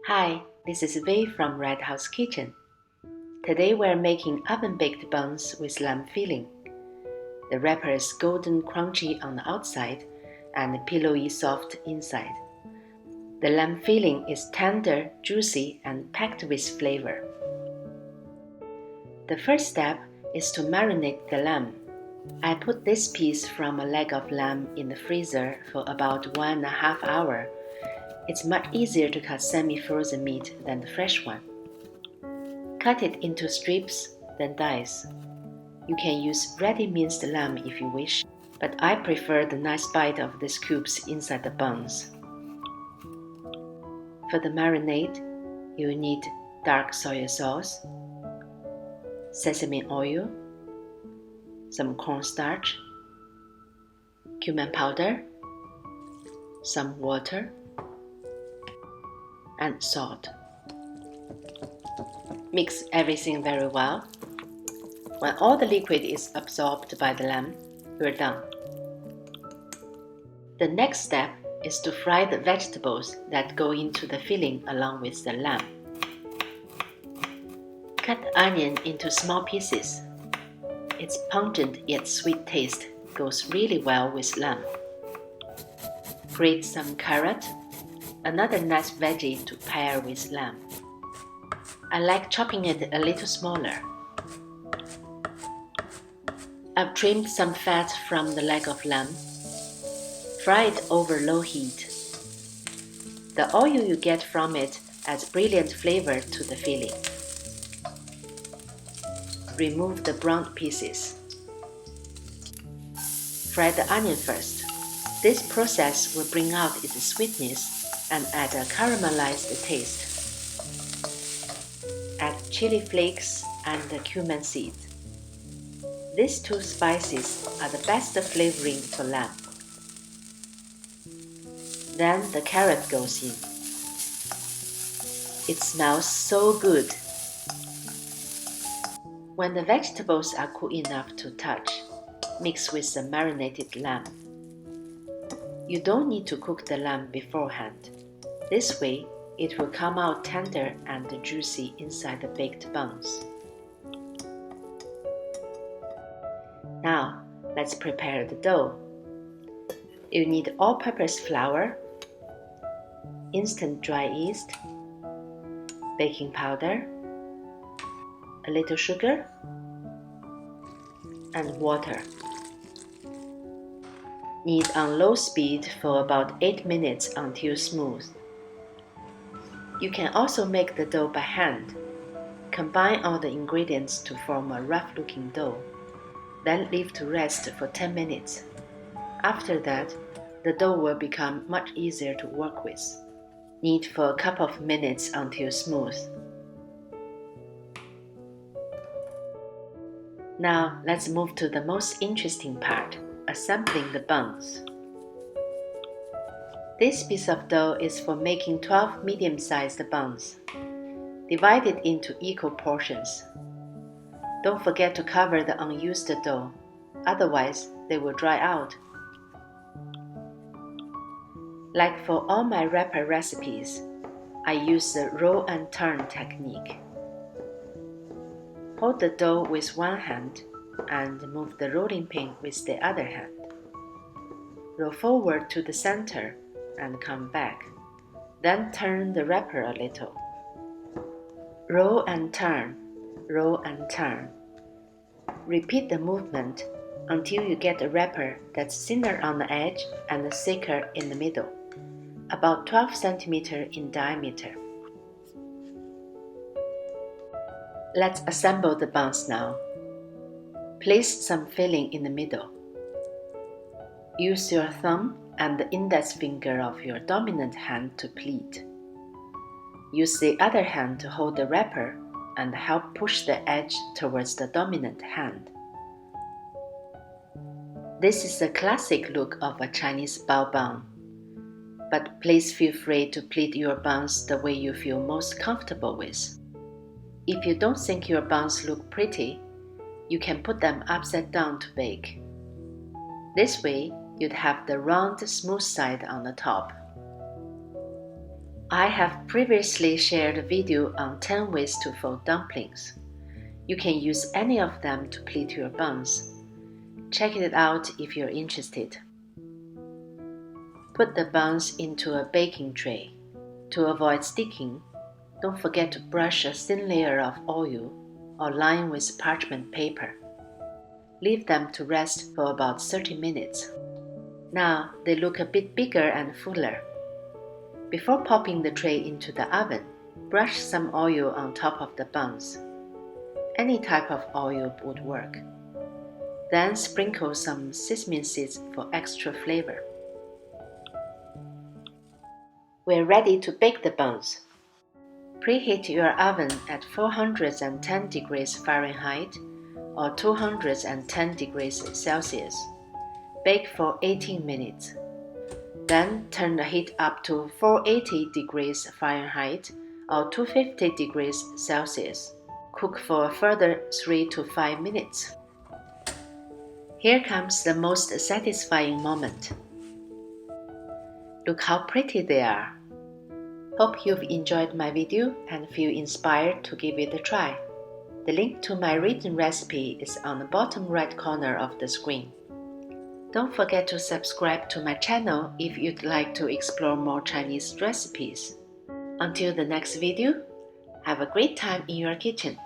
Hi, this is Vei from Red House Kitchen. Today we're making oven-baked buns with lamb filling. The wrapper is golden crunchy on the outside and pillowy soft inside. The lamb filling is tender, juicy, and packed with flavor. The first step is to marinate the lamb. I put this piece from a leg of lamb in the freezer for about 1.5 hours. It's much easier to cut semi-frozen meat than the fresh one. Cut it into strips, then dice. You can use ready minced lamb if you wish, but I prefer the nice bite of the scoops inside the buns. For the marinade, you need dark soy sauce, sesame oil, some cornstarch, cumin powder, some water, and salt. Mix everything very well. When all the liquid is absorbed by the lamb, you're done. The next step is to fry the vegetables that go into the filling along with the lamb. Cut onion into small pieces. Its pungent yet sweet taste goes really well with lamb. Grate some carrot, another nice veggie to pair with lamb. I like chopping it a little smaller. I've trimmed some fat from the leg of lamb. Fry it over low heat. The oil you get from it adds brilliant flavor to the filling. Remove the brown pieces. Fry the onion first. This process will bring out its sweetness and add a caramelized taste. Add chili flakes and the cumin seeds. These two spices are the best flavoring for lamb. Then the carrot goes in. It smells so good. When the vegetables are cool enough to touch, mix with the marinated lamb. You don't need to cook the lamb beforehand. This way, it will come out tender and juicy inside the baked buns. Now, let's prepare the dough. You need all-purpose flour, instant dry yeast, baking powder, a little sugar, and water. Knead on low speed for about 8 minutes until smooth. You can also make the dough by hand. Combine all the ingredients to form a rough-looking dough. Then leave to rest for 10 minutes. After that, the dough will become much easier to work with. Knead for a couple of minutes until smooth. Now, let's move to the most interesting part, assembling the buns. This piece of dough is for making 12 medium-sized buns. Divide it into equal portions. Don't forget to cover the unused dough, otherwise they will dry out. Like for all my wrapper recipes, I use the roll and turn technique. Hold the dough with one hand and move the rolling pin with the other hand. Roll forward to the center and come back. Then turn the wrapper a little. Roll and turn, roll and turn. Repeat the movement until you get a wrapper that's thinner on the edge and thicker in the middle, about 12 cm in diameter. Let's assemble the buns now. Place some filling in the middle. Use your thumb and the index finger of your dominant hand to pleat. Use the other hand to hold the wrapper and help push the edge towards the dominant hand. This is the classic look of a Chinese bao bun, but please feel free to pleat your buns the way you feel most comfortable with. If you don't think your buns look pretty, you can put them upside down to bake. This way, you'd have the round, smooth side on the top. I have previously shared a video on 10 ways to fold dumplings. You can use any of them to pleat your buns. Check it out if you're interested. Put the buns into a baking tray. To avoid sticking, don't forget to brush a thin layer of oil or line with parchment paper. Leave them to rest for about 30 minutes. Now they look a bit bigger and fuller. Before popping the tray into the oven, brush some oil on top of the buns. Any type of oil would work. Then sprinkle some sesame seeds for extra flavor. We're ready to bake the buns. Preheat your oven at 410 degrees Fahrenheit or 210 degrees Celsius. Bake for 18 minutes. Then turn the heat up to 480 degrees Fahrenheit or 250 degrees Celsius. Cook for a further 3 to 5 minutes. Here comes the most satisfying moment. Look how pretty they are. Hope you've enjoyed my video and feel inspired to give it a try. The link to my written recipe is on the bottom right corner of the screen. Don't forget to subscribe to my channel if you'd like to explore more Chinese recipes. Until the next video, have a great time in your kitchen.